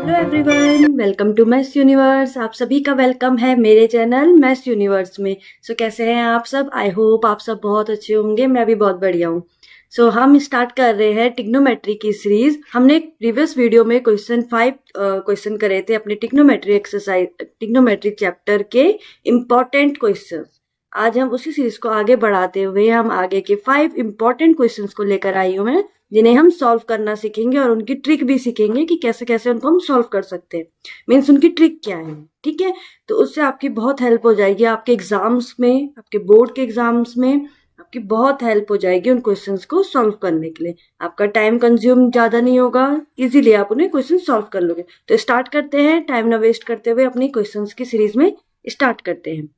Hello everyone, welcome to maths universe. आप सभी का वेलकम है मेरे चैनल मैथ्स यूनिवर्स में। कैसे हैं आप सब? आई होप आप सब बहुत अच्छे होंगे। मैं भी बहुत बढ़िया हूँ। हम स्टार्ट कर रहे हैं ट्रिग्नोमेट्री की सीरीज। हमने प्रीवियस वीडियो में क्वेश्चन 5 क्वेश्चन करे थे अपने ट्रिग्नोमेट्री एक्सरसाइज, ट्रिग्नोमेट्री चैप्टर के इम्पोर्टेंट क्वेश्चन। आज हम उसी सीरीज को आगे बढ़ाते हुए हम आगे के 5 इम्पोर्टेंट क्वेश्चंस को लेकर आई हूँ मैं, जिन्हें हम सॉल्व करना सीखेंगे और उनकी ट्रिक भी सीखेंगे कि कैसे कैसे उनको हम सॉल्व कर सकते हैं, मीन्स उनकी ट्रिक क्या है। ठीक है, तो उससे आपकी बहुत हेल्प हो जाएगी आपके एग्जाम्स में, आपके बोर्ड के एग्जाम्स में आपकी बहुत हेल्प हो जाएगी उन क्वेश्चंस को सॉल्व करने के लिए। आपका टाइम कंज्यूम ज्यादा नहीं होगा, इजीली आप उन्हें क्वेश्चन सॉल्व कर लोगे। तो स्टार्ट करते हैं, टाइम ना वेस्ट करते हुए अपनी क्वेश्चंस की सीरीज में स्टार्ट करते हैं।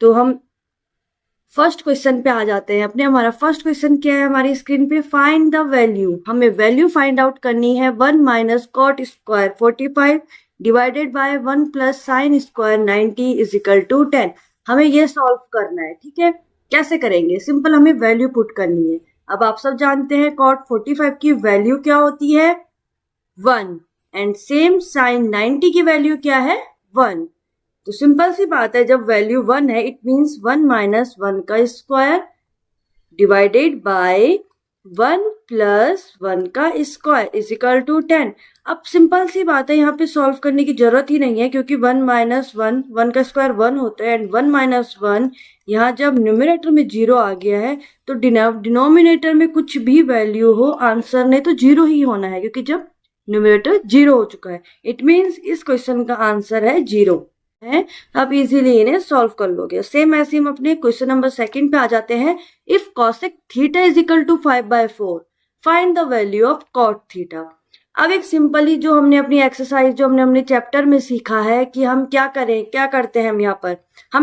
तो हम फर्स्ट क्वेश्चन पे आ जाते हैं अपने। हमारा फर्स्ट क्वेश्चन क्या है हमारी स्क्रीन पे? Find the value. हमें वैल्यू फाइंड आउट करनी है 1 minus cot square 45 divided by 1 plus sine square 90 is equal to 10। हमें ये सॉल्व करना है। ठीक है, कैसे करेंगे? सिंपल, हमें वैल्यू पुट करनी है। अब आप सब जानते हैं कॉट 45 की वैल्यू क्या होती है? 1। एंड सेम साइन 90 की वैल्यू क्या है? 1। तो सिंपल सी बात है, जब वैल्यू 1 है इट मीन्स 1 माइनस 1 का स्क्वायर डिवाइडेड बाय 1 प्लस 1 का स्क्वायर इज इक्वल टू 10। अब सिंपल सी बात है, यहाँ पे सॉल्व करने की जरूरत ही नहीं है, क्योंकि 1 माइनस 1, 1 का स्क्वायर 1 होता है। एंड 1 माइनस 1 यहाँ जब न्यूमरेटर में 0 आ गया है तो डिनोमिनेटर में कुछ भी वैल्यू हो, आंसर ने तो 0 ही होना है, क्योंकि जब न्यूमरेटर 0 हो चुका है इट मीन्स इस क्वेश्चन का आंसर है 0 है। आप इजीली इन्हें सॉल्व कर लोगे। सेम ऐसे हम अपने क्वेश्चन नंबर 2 पे आ जाते हैं। If cosec theta is equal to 5/4 find the value of cot theta. अब एक सिंपली जो हमने अपनी एक्सरसाइज, जो हमने अपने चैप्टर में सीखा है कि हम क्या करें, क्या करते हैं हम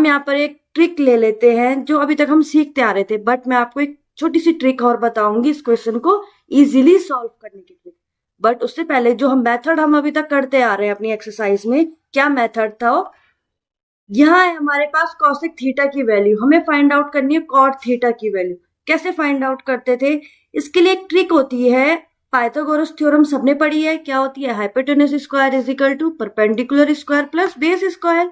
यहाँ पर एक ट्रिक ले लेते हैं जो अभी तक हम सीखते आ रहे थे, बट मैं आपको एक छोटी सी ट्रिक और बताऊंगी इस क्वेश्चन को इजीली सॉल्व करने की ट्रिक। बट उससे पहले जो मेथड हम अभी तक करते आ रहे हैं अपनी एक्सरसाइज में, क्या मेथड था? यहाँ है हमारे पास कॉसेक थीटा की वैल्यू, हमें फाइंड आउट करनी है कॉट थीटा की वैल्यू। कैसे फाइंड आउट करते थे? इसके लिए एक ट्रिक होती है, पाइथागोरस थ्योरम सबने पढ़ी है। क्या होती है? Hypotenuse square is equal to perpendicular square plus base square.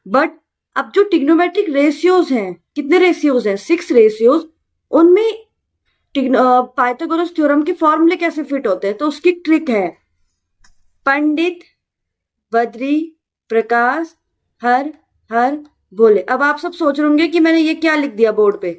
But अब जो ट्रिग्नोमेट्रिक रेशियोज हैं, कितने रेशियोज हैं? 6 रेशियोज। उनमें पाइथागोरस थ्योरम के फॉर्मूले कैसे फिट होते हैं? तो उसकी ट्रिक है पंडित, बद्री, प्रकाश, हर हर बोले। अब आप सब सोच रहे होंगे कि मैंने ये क्या लिख दिया बोर्ड पे।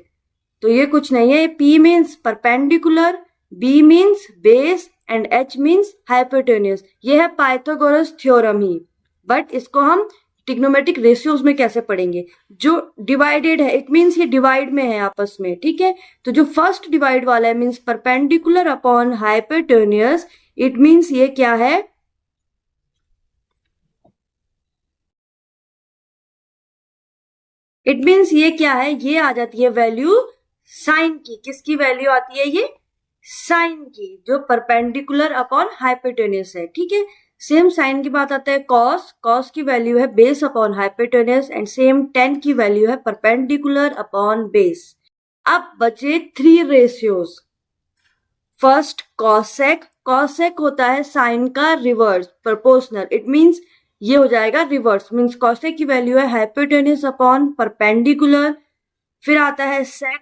तो ये कुछ नहीं है, P means perpendicular, B means base and H means hypotenuse. ये है पाइथागोरस थ्योरम ही, बट इसको हम ट्रिग्नोमेट्रिक रेशियोज में कैसे पढ़ेंगे? जो डिवाइडेड है इट मीन्स ये डिवाइड में है आपस में। ठीक है, तो जो फर्स्ट डिवाइड वाला है means perpendicular upon hypotenuse, it means ये क्या है? इट मीन्स ये क्या है? ये आ जाती है वैल्यू साइन की। किसकी वैल्यू आती है? ये साइन की, जो परपेंडिकुलर अपॉन हाइपोटेन्यूज है। ठीक है, सेम साइन की बात आता है कॉस। कॉस की वैल्यू है base upon hypotenuse and same ten की वैल्यू है परपेंडिकुलर अपॉन बेस। अब बचे 3 रेशियोज। फर्स्ट कॉसेक, कॉसेक होता है साइन का रिवर्स, प्रोपोर्शनल। इट मीन्स ये हो जाएगा रिवर्स, मीन्स कॉसेक की वैल्यू है हाइपोटेन्यूज अपॉन परपेंडिकुलर। फिर आता है सेक,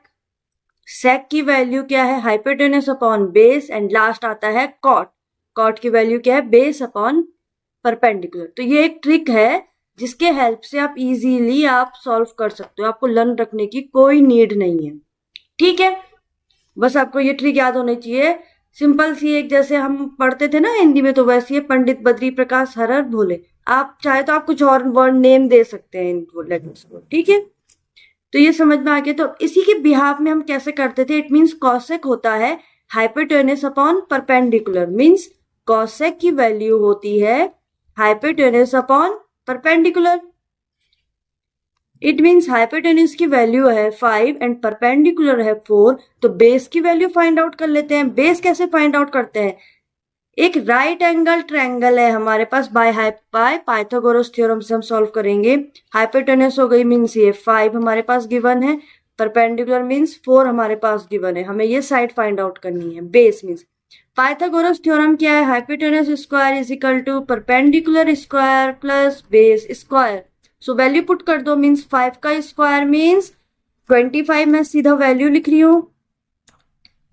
सेक की वैल्यू क्या है? Hypotenuse upon base. And last आता है कॉट, कॉट की वैल्यू क्या है? Base upon perpendicular. तो ये एक ट्रिक है जिसके हेल्प से आप इजीली आप सॉल्व कर सकते हो, आपको लर्न रखने की कोई नीड नहीं है। ठीक है, बस आपको ये ट्रिक याद होनी चाहिए। सिंपल सी एक, जैसे हम पढ़ते थे ना हिंदी में, तो वैसे ही पंडित, बद्री, प्रकाश, हर हर भोले। आप चाहे तो आप कुछ और वर्ड नेम दे सकते हैं इन लेटर्स को। ठीक है, तो ये समझ में आ गया। तो इसी के बिहाफ में हम कैसे करते थे? इट मीन्स कॉसेक होता है hypotenuse upon perpendicular, means cosec की वैल्यू होती है hypotenuse upon perpendicular. It means hypotenuse की वैल्यू है 5 एंड परपेंडिकुलर है 4। तो बेस की वैल्यू फाइंड आउट कर लेते हैं। बेस कैसे फाइंड आउट करते हैं? एक राइट एंगल ट्रायंगल है हमारे पास, बाय पाइथागोरस थ्योरम से हम सॉल्व करेंगे। हाइपोटेन्यूज हो गई मीन्स ये 5 हमारे पास गिवन है, परपेंडिकुलर मीन्स 4 हमारे पास गिवन है। हमें ये साइड फाइंड आउट करनी है। बेस मीन्स पाइथागोरस थ्योरम क्या है? Hypotenuse square is equal to perpendicular square plus base square. So value put कर दो, मीन्स 5 का स्क्वायर मीन्स 25। मैं सीधा वैल्यू लिख रही हूँ।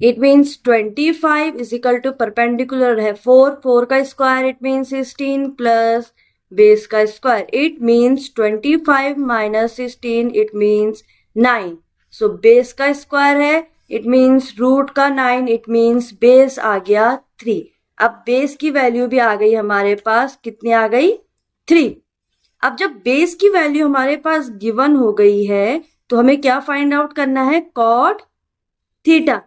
It means 25 is equal to perpendicular है 4, 4 का square it means 16 plus base का square it means 25 minus 16 it means 9। So base का स्क्वायर है इट मीन्स रूट का 9 इट मीन्स बेस आ गया 3। अब बेस की वैल्यू भी आ गई हमारे पास, कितनी आ गई? 3। अब जब बेस की वैल्यू हमारे पास गिवन हो गई है तो हमें क्या फाइंड आउट करना है? Cot theta.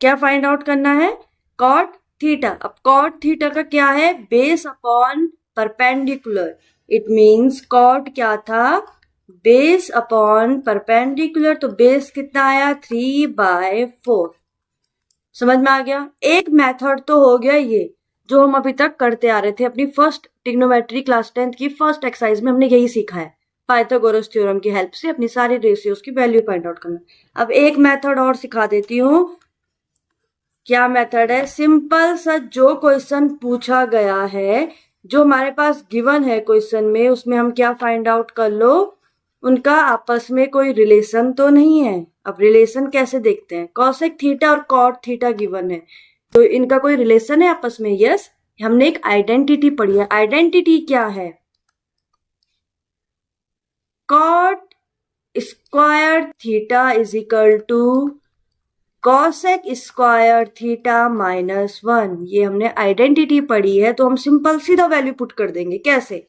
क्या फाइंड आउट करना है? Cot theta. अब कॉट थीटा का क्या है? Base upon perpendicular. It means cot क्या था? Base upon perpendicular. तो बेस कितना आया? 3/4। समझ में आ गया? एक मेथड तो हो गया ये जो हम अभी तक करते आ रहे थे अपनी फर्स्ट ट्रिग्नोमेट्री क्लास 10th की फर्स्ट एक्सरसाइज में हमने यही सीखा है, पाइथागोरस थ्योरम की हेल्प से अपनी सारी रेशियोज की वैल्यू फाइंड आउट करना। अब एक मेथड और सिखा देती हूँ। क्या मेथड है? सिंपल सा जो क्वेश्चन पूछा गया है, जो हमारे पास गिवन है क्वेश्चन में, उसमें हम क्या फाइंड आउट कर लो? उनका आपस में कोई रिलेशन तो नहीं है। अब रिलेशन कैसे देखते हैं? कॉसेक थीटा और कॉट थीटा गिवन है तो इनका कोई रिलेशन है आपस में? यस। हमने एक आइडेंटिटी पढ़ी है। आइडेंटिटी क्या है? Cot square theta is equal to cosec square theta -1। ये हमने आइडेंटिटी पढ़ी है तो हम सिंपल सीधा वैल्यू पुट कर देंगे। कैसे?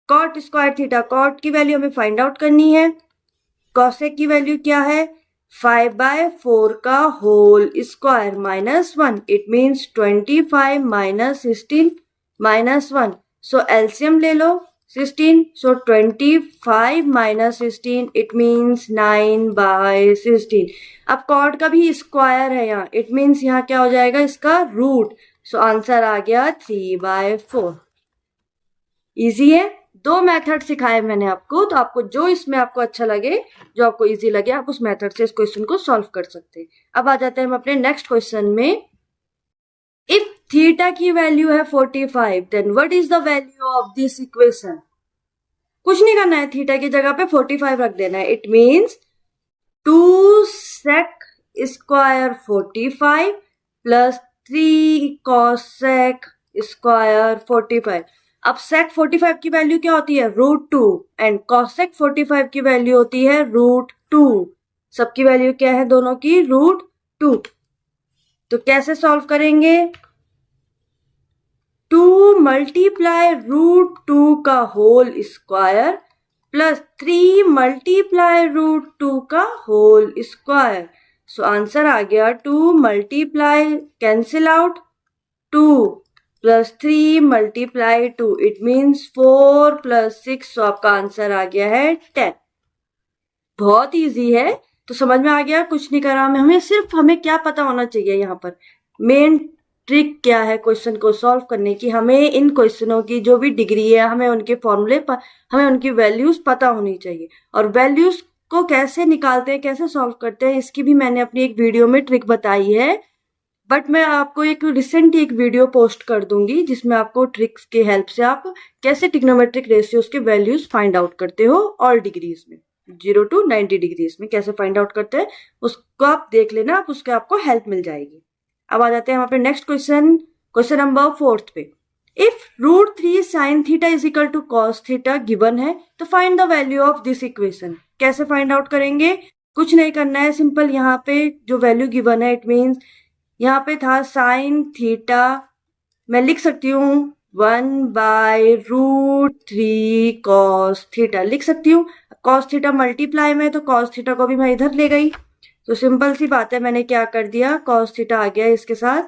कॉट स्क्वायर थीटा, कॉट की वैल्यू हमें फाइंड आउट करनी है। कॉसेक की वैल्यू क्या है? 5/4 का whole square -1 it means 25 minus 16 -1। So LCM ले लो 16। So 25 minus 16 it means 9/16। अब कॉट का भी स्क्वायर है यहाँ, इट मीन्स यहाँ क्या हो जाएगा? इसका रूट। सो आंसर आ गया 3/4। इजी है। दो मेथड सिखाए मैंने आपको, तो आपको जो इसमें आपको अच्छा लगे, जो आपको इजी लगे, आप उस मेथड से इस क्वेश्चन को सॉल्व कर सकते हैं। अब आ जाते हैं हम अपने नेक्स्ट क्वेश्चन में। इफ थीटा की वैल्यू है 45 then what is the value of this equation? कुछ नहीं करना है, थीटा की जगह पे 45 रख देना है। It means 2 sec square 45 plus 3 cosec square 45। अब sec 45 की वैल्यू क्या होती है? √2 एंड cosec 45 की वैल्यू होती है √2। सबकी वैल्यू क्या है दोनों की? √2। तो कैसे सॉल्व करेंगे? 2 मल्टीप्लाई √2 का होल स्क्वायर प्लस 3 मल्टीप्लाई √2 का होल स्क्वायर। सो आंसर आ गया 2 multiply cancel out 2 plus 3 multiply 2 it means 4 plus 6। सो आपका आंसर आ गया है 10। बहुत इजी है। तो समझ में आ गया? कुछ नहीं करा मैं। हमें क्या पता होना चाहिए यहाँ पर? मेन ट्रिक क्या है क्वेश्चन को सॉल्व करने की? हमें इन क्वेश्चनों की जो भी डिग्री है, हमें उनके फॉर्मूले पर, हमें उनकी वैल्यूज पता होनी चाहिए। और वैल्यूज को कैसे निकालते हैं, कैसे सॉल्व करते हैं, इसकी भी मैंने अपनी एक वीडियो में ट्रिक बताई है। बट मैं आपको एक रिसेंट एक वीडियो पोस्ट कर दूंगी जिसमें आपको ट्रिक्स की हेल्प से आप कैसे ट्रिग्नोमेट्रिक रेशियोज के वैल्यूज फाइंड आउट करते हो ऑल डिग्रीज में, 0 to 90 डिग्रीज में कैसे फाइंड आउट करते हैं, उसको आप देख लेना, आप उसके आपको हेल्प मिल जाएगी। अब आ जाते हैं हम अपने नेक्स्ट क्वेश्चन नंबर 4 पे। If √3 sin theta is equal to cos theta given है तो find the value of this equation. कैसे फाइंड आउट करेंगे? कुछ नहीं करना है, सिंपल यहाँ पे जो वैल्यू गिवन है, इट मीन्स यहाँ पे था sin थीटा, मैं लिख सकती हूँ 1/√3 cos थीटा लिख सकती हूँ। cos थीटा मल्टीप्लाई में, तो cos थीटा को भी मैं इधर ले गई। तो सिंपल सी बात है, मैंने क्या कर दिया, cos थीटा आ गया इसके साथ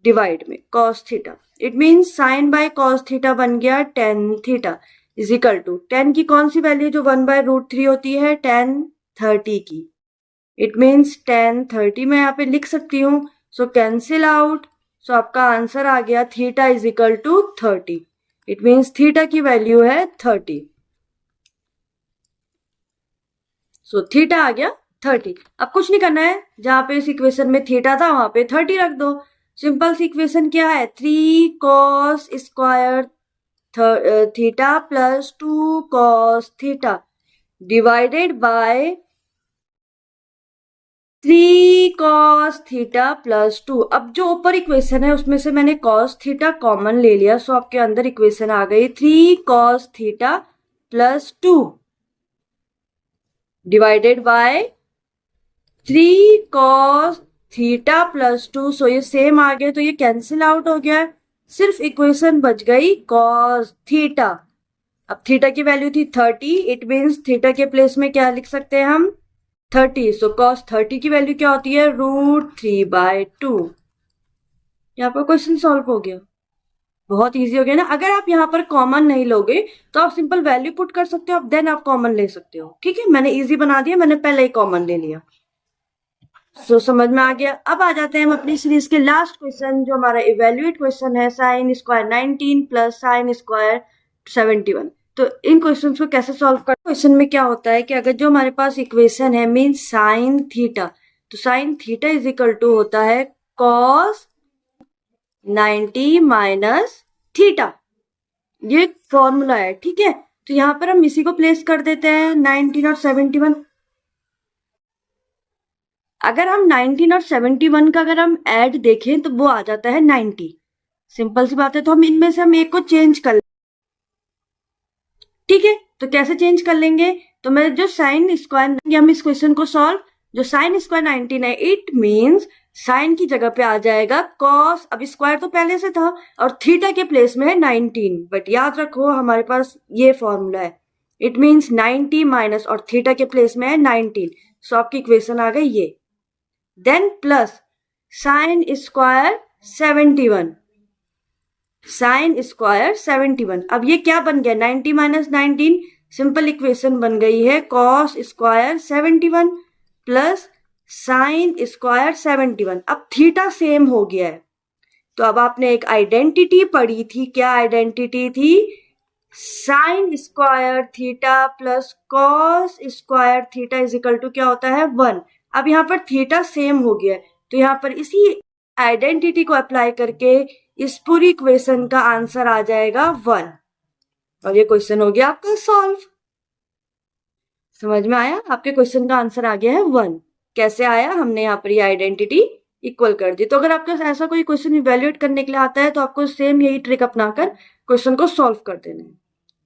डिवाइड में cos theta. It means sin by cos theta बन गया tan theta is equal to tan की कौन सी वैल्यू जो 1/√3 होती है? tan 30 की। इट मीन्स tan 30 मैं यहाँ पे लिख सकती हूँ। सो कैंसिल आउट। सो आपका आंसर आ गया theta is equal to 30। It means theta की वैल्यू है 30। सो थीटा आ गया 30। अब कुछ नहीं करना है, जहां पे इस इक्वेशन में थीटा था वहां पे 30 रख दो। सिंपल सी इक्वेशन क्या है, 3 cos square theta plus 2 cos theta divided by 3 cos theta plus 2। अब जो ऊपर इक्वेशन है उसमें से मैंने cos थीटा कॉमन ले लिया, सो आपके अंदर इक्वेशन आ गई 3 cos theta plus 2 divided by 3 cos theta plus 2। सो ये सेम आ गया, तो ये कैंसिल आउट हो गया, सिर्फ इक्वेशन बच गई cos थीटा। अब थीटा की वैल्यू थी 30, इट मीन्स थीटा के प्लेस में क्या लिख सकते हैं हम, 30। सो cos 30 की वैल्यू क्या होती है, √3/2। यहाँ पर क्वेश्चन सॉल्व हो गया, बहुत इजी हो गया ना। अगर आप यहाँ पर कॉमन नहीं लोगे तो आप सिंपल वैल्यू पुट कर सकते हो, देन आप कॉमन ले सकते हो। ठीक है, मैंने इजी बना दिया, मैंने पहले ही कॉमन ले लिया। सो समझ में आ गया। अब आ जाते हैं हम अपनी सीरीज के लास्ट क्वेश्चन, जो हमारा इवेल्युएट क्वेश्चन है, sin square 19 plus sin square 71। तो इन क्वेश्चंस को कैसे सॉल्व कर, क्वेश्चन में क्या होता है कि अगर जो हमारे पास इक्वेशन है मीन साइन थीटा, तो sine theta is equal to होता है cos 90 माइनस थीटा, ये फॉर्मूला है। ठीक है, तो यहाँ पर हम इसी को प्लेस कर देते हैं 19 और 71। अगर हम 19 और 71 का अगर हम ऐड देखें तो वो आ जाता है 90। सिंपल सी बात है, तो हम इनमें से हम एक को चेंज कर, ठीक है। तो कैसे चेंज कर लेंगे, तो मैं जो साइन स्क्वायर, हम इस क्वेश्चन को सॉल्व, जो साइन स्क्वायर 19 है, इट मीन्स साइन की जगह पे आ जाएगा कॉस। अब स्क्वायर तो पहले से था और थीटा के प्लेस में है 19, बट याद रखो हमारे पास ये फॉर्मूला है, इट मीन्स 90 माइनस और थीटा के प्लेस में है 19। सो आपकी इक्वेशन आ गई ये, then plus sine square 71, sine square 71। अब ये क्या बन गया, 90 माइनस 19, सिंपल इक्वेशन बन गई है cos square 71 plus sine square 71। अब थीटा सेम हो गया है, तो अब आपने एक आइडेंटिटी पढ़ी थी, क्या आइडेंटिटी थी, sine square theta plus cos square theta is equal to क्या होता है, 1। अब यहाँ पर थीटा सेम हो गया है, तो यहाँ पर इसी आइडेंटिटी को अप्लाई करके इस पूरी इक्वेशन का आंसर आ जाएगा 1, और ये क्वेश्चन हो गया आपका सॉल्व। समझ में आया, आपके क्वेश्चन का आंसर आ गया है 1। कैसे आया, हमने यहाँ पर ये आइडेंटिटी इक्वल कर दी। तो अगर आपका ऐसा कोई क्वेश्चन इवेल्युएट करने के लिए आता है तो आपको सेम यही ट्रिक अपनाकर क्वेश्चन को सॉल्व कर देना है।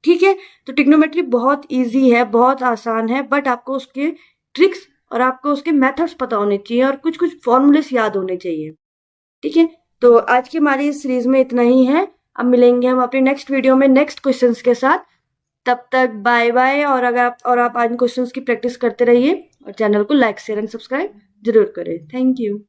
ठीक है, तो ट्रिग्नोमेट्री बहुत इजी है, बहुत आसान है, बट आपको उसके ट्रिक्स और आपको उसके मेथड्स पता होने चाहिए और कुछ कुछ फॉर्मूलेस याद होने चाहिए। ठीक है, तो आज की हमारी इस सीरीज में इतना ही है। अब मिलेंगे हम अपनी नेक्स्ट वीडियो में नेक्स्ट क्वेश्चंस के साथ। तब तक बाय बाय, और अगर आप आज क्वेश्चंस की प्रैक्टिस करते रहिए और चैनल को लाइक शेयर एंड सब्सक्राइब जरूर करें। Thank you.